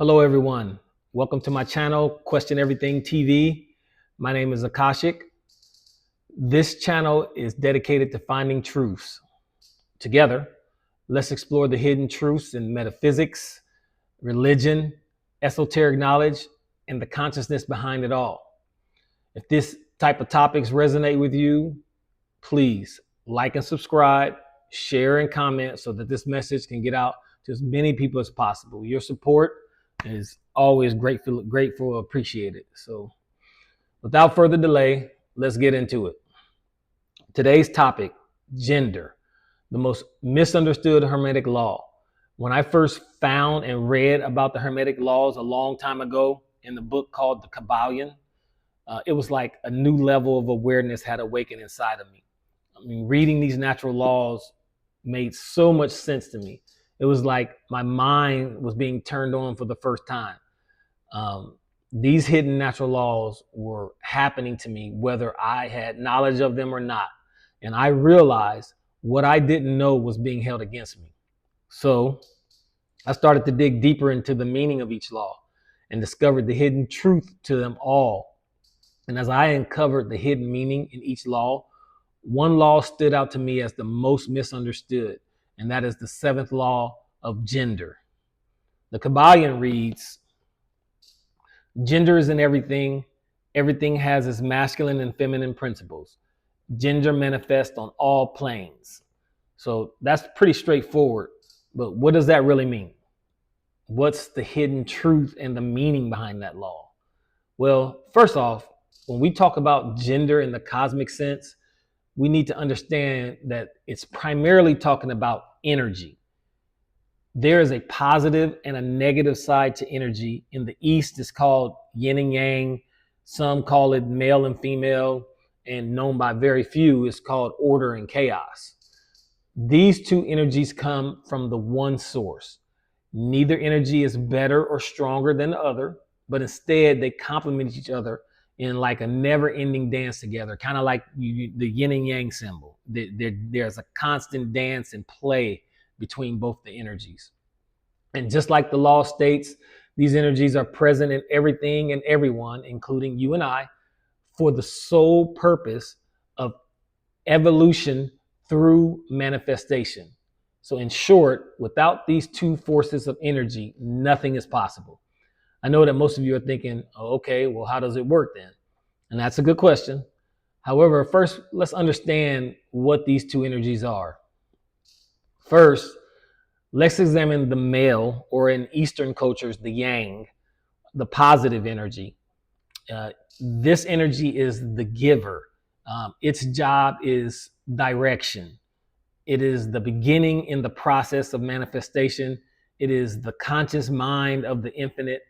Hello, everyone. Welcome to my channel, Question Everything TV. My name is Akashic. This channel is dedicated to finding truths. Together, let's explore the hidden truths in metaphysics, religion, esoteric knowledge, and the consciousness behind it all. If this type of topics resonate with you, please like and subscribe, share and comment so that this message can get out to as many people as possible. Your support is always grateful, appreciated. So without further delay, let's get into it. Today's topic, gender, the most misunderstood hermetic law. When I first found and read about the hermetic laws a long time ago in the book called The Kabbalion, it was like a new level of awareness had awakened inside of me. I mean, reading these natural laws made so much sense to me. It was like my mind was being turned on for the first time. These hidden natural laws were happening to me, whether I had knowledge of them or not. And I realized what I didn't know was being held against me. So I started to dig deeper into the meaning of each law and discovered the hidden truth to them all. And as I uncovered the hidden meaning in each law, one law stood out to me as the most misunderstood, and that is the seventh law of gender. The Kabbalion reads, gender is in everything. Everything has its masculine and feminine principles. Gender manifests on all planes. So that's pretty straightforward. But what does that really mean? What's the hidden truth and the meaning behind that law? Well, first off, when we talk about gender in the cosmic sense, we need to understand that it's primarily talking about energy. There is a positive and a negative side to energy. In the East, it's called yin and yang. Some call it male and female, and known by very few, it's called order and chaos. These two energies come from the one source. Neither energy is better or stronger than the other, but instead they complement each other in like a never-ending dance together, kind of like the yin and yang symbol. There's a constant dance and play between both the energies. And just like the law states, these energies are present in everything and everyone, including you and I, for the sole purpose of evolution through manifestation. So in short, without these two forces of energy, nothing is possible. I know that most of you are thinking, oh, okay, well, how does it work then? And that's a good question. However, first, let's understand what these two energies are. First, let's examine the male, or in Eastern cultures, the yang, the positive energy. This energy is the giver. Its job is direction. It is the beginning in the process of manifestation. It is the conscious mind of the infinite.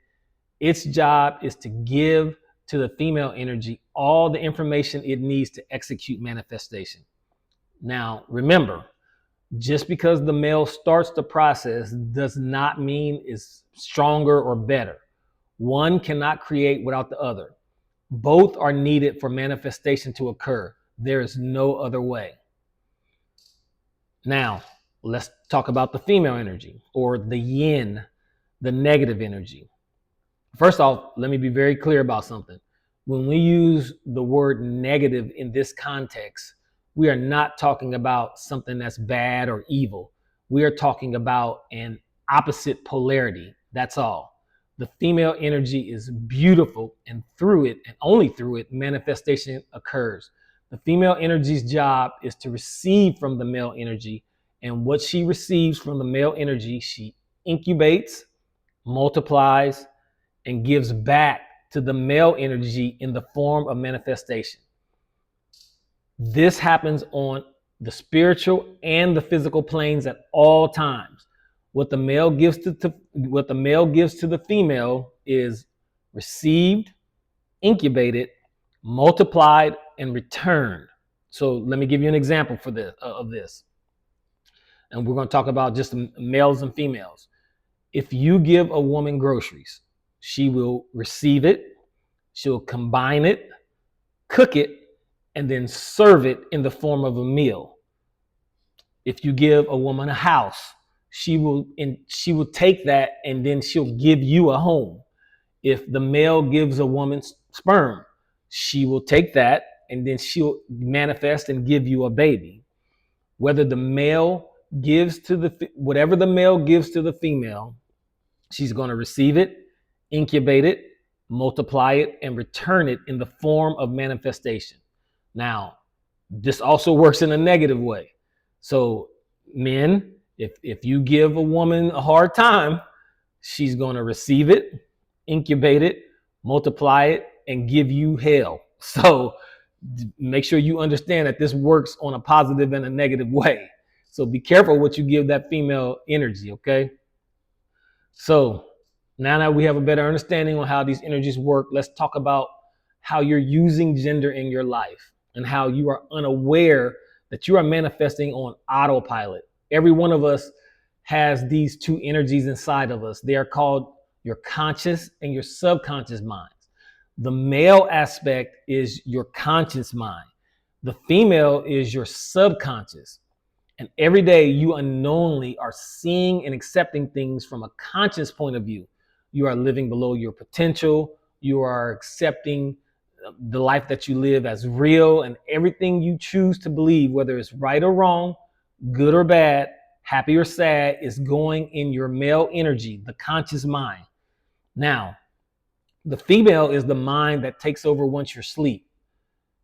Its job is to give to the female energy all the information it needs to execute manifestation. Now, remember, just because the male starts the process does not mean it's stronger or better. One cannot create without the other. Both are needed for manifestation to occur. There is no other way. Now, let's talk about the female energy, or the yin, the negative energy. First off, let me be very clear about something. When we use the word negative in this context, we are not talking about something that's bad or evil. We are talking about an opposite polarity. That's all. The female energy is beautiful, and through it, and only through it, manifestation occurs. The female energy's job is to receive from the male energy, and what she receives from the male energy, she incubates, multiplies, and gives back to the male energy in the form of manifestation. This happens on the spiritual and the physical planes at all times. What the male gives to the female is received, incubated, multiplied, and returned. So let me give you an example of this. And we're going to talk about just males and females. If you give a woman groceries, she will receive it, she'll combine it, cook it, and then serve it in the form of a meal. If you give a woman a house, she will take that, and then she'll give you a home. If the male gives a woman sperm, she will take that, and then she'll manifest and give you a baby. Whether the male gives to whatever the male gives to the female, she's going to receive it, incubate it, multiply it, and return it in the form of manifestation. Now, this also works in a negative way. So, men, if you give a woman a hard time, she's going to receive it, incubate it, multiply it, and give you hell. So, make sure you understand that this works on a positive and a negative way. So, be careful what you give that female energy, okay? So now that we have a better understanding on how these energies work, let's talk about how you're using gender in your life and how you are unaware that you are manifesting on autopilot. Every one of us has these two energies inside of us. They are called your conscious and your subconscious minds. The male aspect is your conscious mind. The female is your subconscious. And every day you unknowingly are seeing and accepting things from a conscious point of view. You are living below your potential. You are accepting the life that you live as real, and everything you choose to believe, whether it's right or wrong, good or bad, happy or sad, is going in your male energy, the conscious mind. Now, the female is the mind that takes over once you're asleep.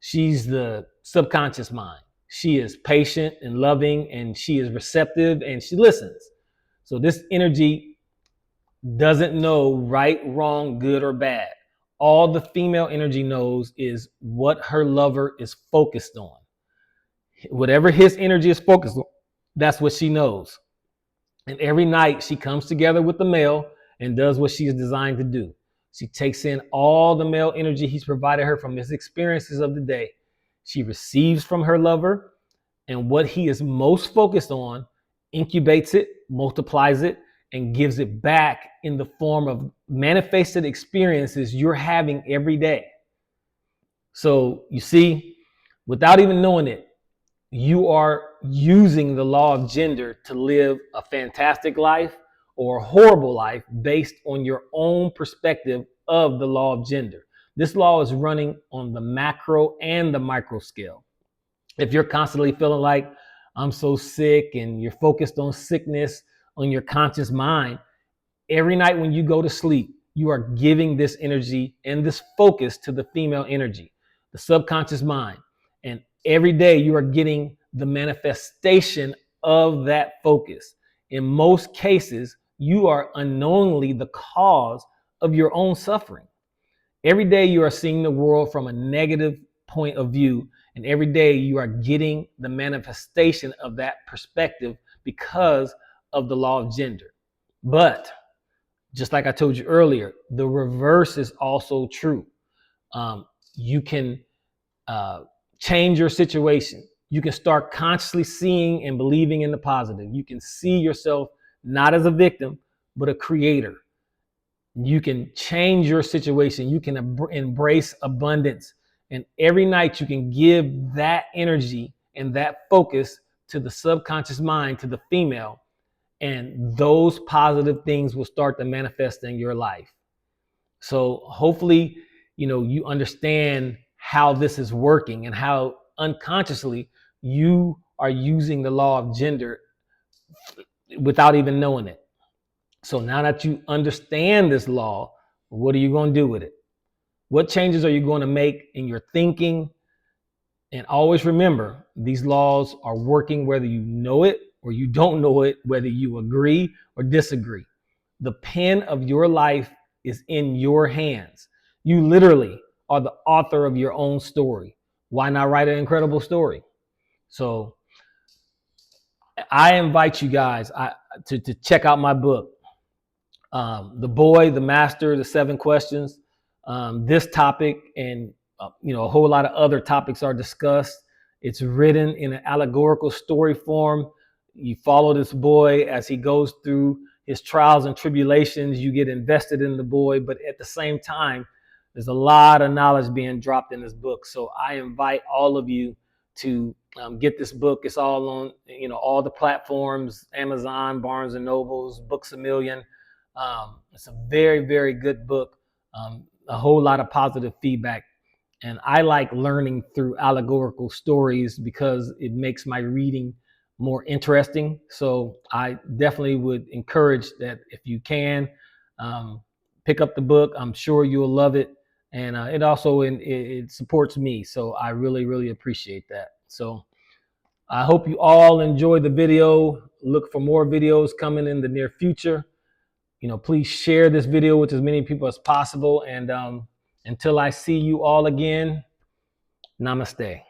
She's the subconscious mind. She is patient and loving, and she is receptive, and she listens. So this energy doesn't know right, wrong, good, or bad. All the female energy knows is what her lover is focused on. Whatever his energy is focused on, that's what she knows. And every night she comes together with the male and does what she is designed to do. She takes in all the male energy he's provided her from his experiences of the day. She receives from her lover, and what he is most focused on, incubates it, multiplies it, and gives it back in the form of manifested experiences you're having every day. So you see, without even knowing it, you are using the law of gender to live a fantastic life or a horrible life based on your own perspective of the law of gender. This law is running on the macro and the micro scale. If you're constantly feeling like I'm so sick and you're focused on sickness on your conscious mind, every night when you go to sleep, you are giving this energy and this focus to the female energy, the subconscious mind. And every day you are getting the manifestation of that focus. In most cases, you are unknowingly the cause of your own suffering. Every day you are seeing the world from a negative point of view, and every day you are getting the manifestation of that perspective because of the law of gender. But just like I told you earlier, the reverse is also true. You can change your situation. You can start consciously seeing and believing in the positive. You can see yourself not as a victim, but a creator. You can change your situation. You can embrace abundance. And every night you can give that energy and that focus to the subconscious mind, to the female, and those positive things will start to manifest in your life. So hopefully, you understand how this is working and how unconsciously you are using the law of gender without even knowing it. So now that you understand this law, what are you going to do with it? What changes are you going to make in your thinking? And always remember, these laws are working whether you know it or you don't know it, whether you agree or disagree. The pen of your life is in your hands. You literally are the author of your own story. Why not write an incredible story? So I invite you guys to check out my book, The Boy, the Master, the 7 Questions. This topic and a whole lot of other topics are discussed. It's written in an allegorical story form. You follow this boy as he goes through his trials and tribulations. You get invested in the boy, but at the same time, there's a lot of knowledge being dropped in this book. So I invite all of you to get this book. It's all on, all the platforms: Amazon, Barnes and Nobles, Books a Million. It's a very, very good book. A whole lot of positive feedback. And I like learning through allegorical stories because it makes my reading more interesting. So I definitely would encourage that if you can, um, pick up the book. I'm sure you'll love it. And it also it supports me. So I really, really appreciate that. So I hope you all enjoy the video. Look for more videos coming in the near future. Please share this video with as many people as possible. And until I see you all again, namaste.